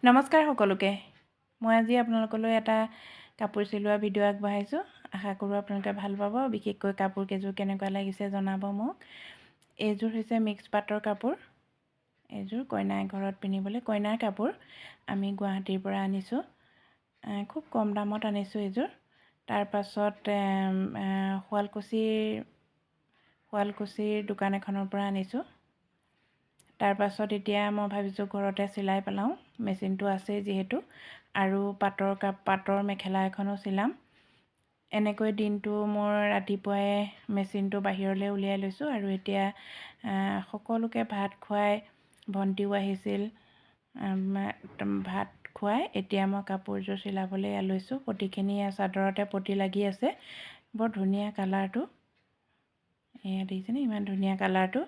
নমস্কাৰ সকলোকে। মই আজি আপোনালোকলৈ এটা কাপোৰ চিলোৱা ভিডিঅ' আগবঢ়াইছোঁ। আশা কৰোঁ আপোনালোকে ভাল পাব। বিশেষকৈ কাপোৰ কেইযোৰ কেনেকুৱা লাগিছে জনাব মোক। এইযোৰ হৈছে মিক্স পাটৰ কাপোৰ। এইযোৰ কইনাৰ ঘৰত পিন্ধিবলৈ কইনাৰ কাপোৰ আমি গুৱাহাটীৰ পৰা আনিছোঁ। খুব কম দামত আনিছোঁ এইযোৰ। তাৰপাছত শুৱালকুছিৰ দোকান এখনৰ পৰা আনিছোঁ। তাৰপাছত এতিয়া মই ভাবিছোঁ ঘৰতে চিলাই পেলাওঁ, মেচিনটো আছেই যিহেতু, আৰু পাটৰ মেখেলা এখনো চিলাম। এনেকৈ দিনটো মোৰ ৰাতিপুৱাই মেচিনটো বাহিৰলৈ উলিয়াই লৈছোঁ আৰু এতিয়া সকলোকে ভাত খুৱাই, ভণ্টিও আহিছিল, ভাত খুৱাই এতিয়া মই কাপোৰযোৰ চিলাবলৈ লৈছোঁ। পটিখিনি চাদৰতে পটি লাগি আছে। বৰ ধুনীয়া কালাৰটো, এয়া দেখিছেনে, ইমান ধুনীয়া কালাৰটো।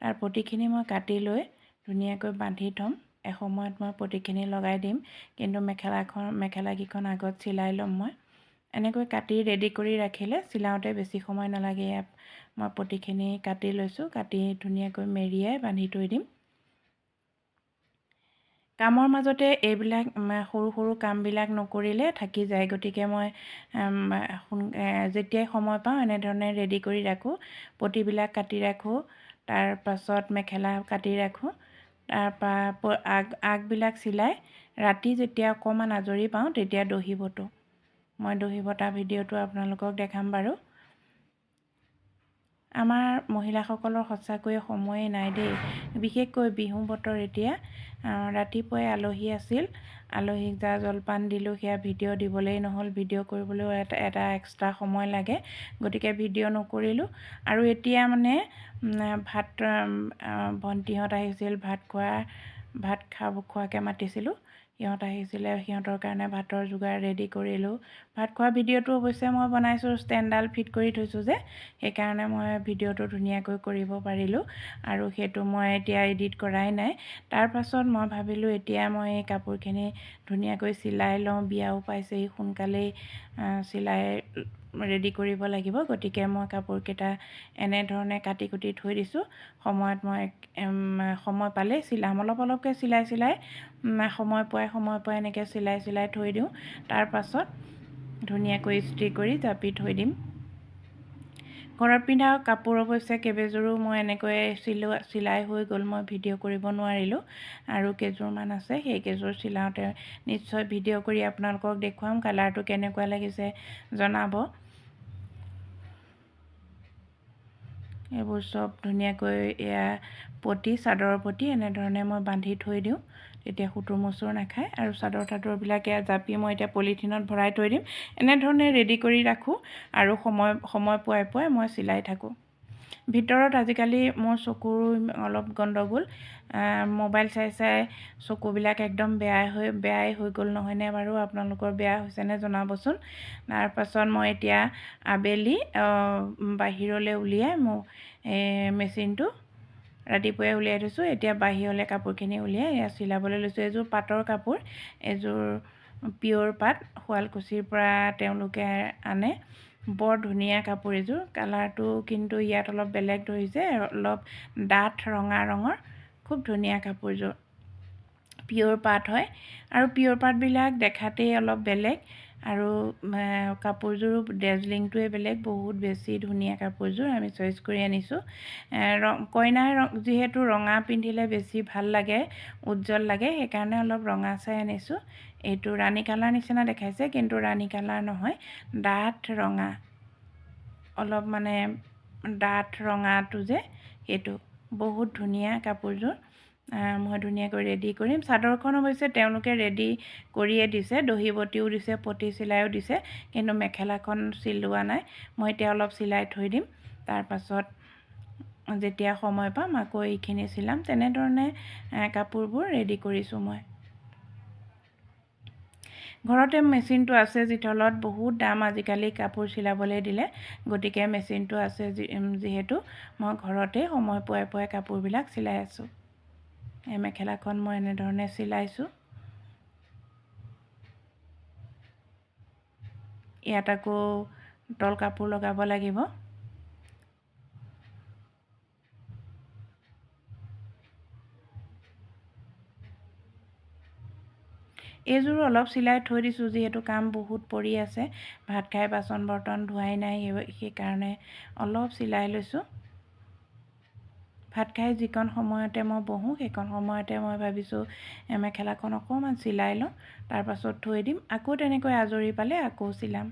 তাৰ পটিখিনি মই কাটি লৈ ধুনীয়াকৈ বান্ধি থ'ম। এসময়ত মই পটিখিনি লগাই দিম, কিন্তু মেখেলাকেইখন আগত চিলাই ল'ম। মই এনেকৈ কাটি ৰেডি কৰি ৰাখিলে চিলাওঁতে বেছি সময় নালাগে। মই পটিখিনি কাটি লৈছোঁ, কাটি ধুনীয়াকৈ মেৰিয়াই বান্ধি থৈ দিম। কামৰ মাজতে এইবিলাক সৰু সৰু কামবিলাক নকৰিলে থাকি যায়, গতিকে মই যেতিয়াই সময় পাওঁ এনেধৰণে ৰেডি কৰি ৰাখোঁ। পটিবিলাক কাটি ৰাখোঁ, তাৰপাছত মেখেলা কাটি ৰাখোঁ, তাৰপৰা আগবিলাক চিলাই ৰাতি যেতিয়া অকণমান আজৰি পাওঁ তেতিয়া দহি বটোঁ। মই দহি বটা ভিডিঅ'টো আপোনালোকক দেখাম বাৰু। আমাৰ মহিলাসকলৰ সঁচাকৈয়ে সময়েই নাই দেই। বিশেষকৈ বিহু বতৰ এতিয়া। ৰাতিপুৱাই আলহী আছিল, আলহীক জা জলপান দিলোঁ, সেয়া ভিডিঅ' দিবলৈই নহ'ল। ভিডিঅ' কৰিবলৈও এটা এক্সট্ৰা সময় লাগে, গতিকে ভিডিঅ' নকৰিলোঁ। আৰু এতিয়া মানে ভণ্টিহঁত আহিছিল, ভাত খোৱাকৈ মাতিছিলোঁ। সিহঁত আহিছিলে, সিহঁতৰ কাৰণে ভাতৰ যোগাৰ ৰেডি কৰিলোঁ। ভাত খোৱা ভিডিঅ'টো অৱশ্যে মই বনাইছোঁ, ষ্টেণ্ডডাল ফিট কৰি থৈছোঁ যে, সেইকাৰণে মই ভিডিঅ'টো ধুনীয়াকৈ কৰিব পাৰিলোঁ। আৰু সেইটো মই এতিয়া এডিট কৰাই নাই। তাৰপাছত মই ভাবিলোঁ এতিয়া মই এই কাপোৰখিনি ধুনীয়াকৈ চিলাই লওঁ। বিয়াও পাইছেহি, সোনকালেই চিলাই ৰেডি কৰিব লাগিব। গতিকে মই কাপোৰকেইটা এনেধৰণে কাটি কুটি থৈ দিছোঁ। সময় পালেই চিলাম। অলপ অলপকৈ চিলাই সময় পোৱাই এনেকৈ চিলাই থৈ দিওঁ। তাৰপাছত ধুনীয়াকৈ ইস্ত্ৰি কৰি জাপি থৈ দিম। ঘৰত পিন্ধা কাপোৰ অৱশ্যে কেইবাযোৰো মই এনেকৈ চিলাই হৈ গ'ল, মই ভিডিঅ' কৰিব নোৱাৰিলোঁ। আৰু কেইযোৰমান আছে, সেই কেইযোৰ চিলাওঁতে নিশ্চয় ভিডিঅ' কৰি আপোনালোকক দেখুৱাম। কালাৰটো কেনেকুৱা লাগিছে জনাব। এইবোৰ চব ধুনীয়াকৈ চাদৰৰ পটি এনেধৰণে মই বান্ধি থৈ দিওঁ, তেতিয়া সুতুৰ মুচুৰ নাখায়। আৰু চাদৰবিলাক জাপি মই এতিয়া পলিথিনত ভৰাই থৈ দিম। এনেধৰণে ৰেডি কৰি ৰাখোঁ আৰু সময় পোৱাই মই চিলাই থাকোঁ। ভিতৰত আজিকালি মোৰ চকুৰ অলপ গণ্ডগোল। মোবাইল চাই চকুবিলাক একদম বেয়াই হৈ গ'ল, নহয়নে বাৰু? আপোনালোকৰ বেয়া হৈছেনে জনাবচোন। তাৰপাছত মই এতিয়া আবেলি বাহিৰলৈ উলিয়াই মেচিনটো ৰাতিপুৱাই উলিয়াই থৈছোঁ। এতিয়া বাহিৰলৈ কাপোৰখিনি উলিয়াই চিলাবলৈ লৈছোঁ। এইযোৰ পাটৰ কাপোৰ, এইযোৰ পিয়'ৰ পাট, শুৱালকুছিৰ পৰা তেওঁলোকে আনে। বৰ ধুনীয়া কাপোৰ এইযোৰ। কালাৰটো কিন্তু ইয়াত অলপ বেলেগ ধৰিছে, অলপ ডাঠ ৰঙা ৰঙৰ। খুব ধুনীয়া কাপোৰযোৰ, পিয়'ৰ পাট হয়। আৰু পিয়'ৰ পাটবিলাক দেখাতেই অলপ বেলেগ, আৰু কাপোৰযোৰো ডেজলিংটোৱে বেলেগ, বহুত বেছি ধুনীয়া কাপোৰযোৰ। আমি চইচ কৰি আনিছোঁ। কইনাৰ যিহেতু ৰঙা পিন্ধিলে বেছি ভাল লাগে, উজ্জ্বল লাগে, সেইকাৰণে অলপ ৰঙা চাই আনিছোঁ। এইটো ৰাণী কালাৰ নিচিনা দেখাইছে, কিন্তু ৰাণী কালাৰ নহয়, ডাঠ ৰঙা, অলপ মানে ডাঠ ৰঙাটো যে, সেইটো বহুত ধুনীয়া কাপোৰযোৰ। মই ধুনীয়াকৈ ৰেডি কৰিম। চাদৰখন অৱশ্যে তেওঁলোকে ৰেডি কৰিয়ে দিছে, দহি বটিও দিছে, পটি চিলাইও দিছে, কিন্তু মেখেলাখন চিলোৱা নাই। মই এতিয়া অলপ চিলাই থৈ দিম। তাৰপাছত যেতিয়া সময় পাম আকৌ এইখিনি চিলাম। তেনেধৰণে কাপোৰবোৰ ৰেডি কৰিছোঁ মই। ঘৰতে মেচিনটো আছে যিথলত, বহুত দাম আজিকালি কাপোৰ চিলাবলৈ দিলে। গতিকে মেচিনটো আছে যিহেতু মই ঘৰতে সময় পোৱাই কাপোৰবিলাক চিলাই আছোঁ। এই মেখেলাখন মই এনেধৰণে চিলাইছোঁ। ইয়াত আকৌ তল কাপোৰ লগাব লাগিব। এইযোৰো অলপ চিলাই থৈ দিছোঁ, যিহেতু কাম বহুত পৰি আছে, ভাত খাই বাচন বৰ্তন ধোৱাই নাই, সেইকাৰণে অলপ চিলাই লৈছোঁ। ভাত খাই যিকণ সময়তে মই বহোঁ, সেইকণ সময়তে মই ভাবিছোঁ মেখেলাখন অকণমান চিলাই লওঁ, তাৰপাছত থৈ দিম, আকৌ তেনেকৈ আজৰি পালে আকৌ চিলাম।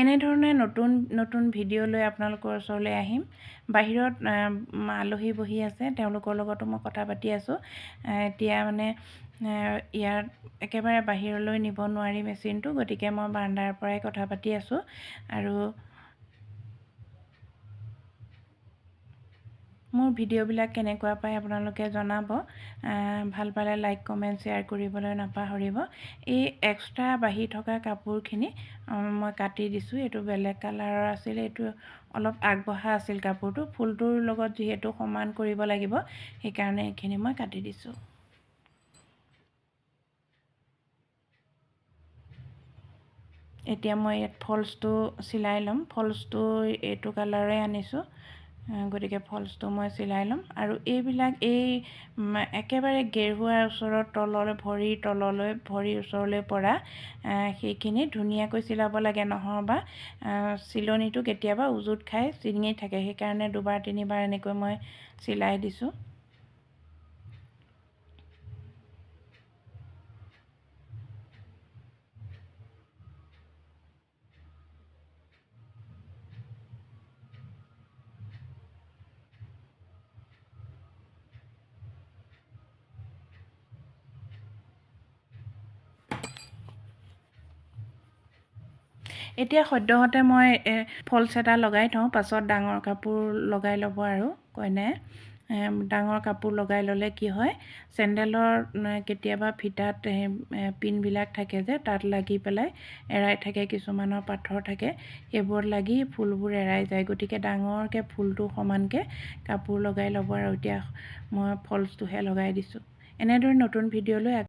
এনেধৰণে নতুন নতুন ভিডিঅ' লৈ আপোনালোকৰ ওচৰলৈ আহিম। বাহিৰত আলহী বহি আছে, তেওঁলোকৰ লগতো মই কথা পাতি আছোঁ। এতিয়া মানে ইয়াত একেবাৰে বাহিৰলৈ নিব নোৱাৰি মেচিনটো, গতিকে মই বাৰান্দাৰ পৰাই কথা পাতি আছোঁ। আৰু মোৰ ভিডিঅ'বিলাক কেনেকুৱা পায় আপোনালোকে জনাব। ভাল পালে লাইক কমেণ্ট শ্বেয়াৰ কৰিবলৈ নাপাহৰিব। এই এক্সট্ৰা বাঢ়ি থকা কাপোৰখিনি মই কাটি দিছোঁ। এইটো বেলেগ কালাৰৰ আছিল, এইটো অলপ আগবঢ়া আছিল কাপোৰটো, ফুলটোৰ লগত যিহেতু সমান কৰিব লাগিব, সেইকাৰণে এইখিনি মই কাটি দিছোঁ। এতিয়া মই ইয়াত ফলছটো চিলাই ল'ম। ফলছটো এইটো কালাৰে আনিছোঁ, গতিকে ফলছটো মই চিলাই ল'ম। আৰু এইবিলাক একেবাৰে গেৰুৱাৰ ওচৰত তললৈ, ভৰিৰ ওচৰলৈ পৰা সেইখিনি ধুনীয়াকৈ চিলাব লাগে, নহ'বা চিলনিটো কেতিয়াবা উজুত খাই ছিঙি থাকে, সেইকাৰণে দুবাৰ তিনিবাৰ এনেকৈ মই চিলাই দিছোঁ। এতিয়া সদ্যহতে মই ফলছ এটা লগাই থওঁ, পাছত ডাঙৰ কাপোৰ লগাই ল'ব। আৰু কইনাই ডাঙৰ কাপোৰ লগাই ল'লে কি হয়, চেণ্ডেলৰ কেতিয়াবা ফিটাত পিনবিলাক থাকে যে, তাত লাগি পেলাই এৰাই থাকে, কিছুমানৰ পাথৰ থাকে, সেইবোৰত লাগি ফুলবোৰ এৰাই যায়। গতিকে ডাঙৰকৈ ফুলটো সমানকৈ কাপোৰ লগাই ল'ব। আৰু এতিয়া মই ফলছটোহে লগাই দিছোঁ। এনেদৰে নতুন ভিডিঅ'লৈ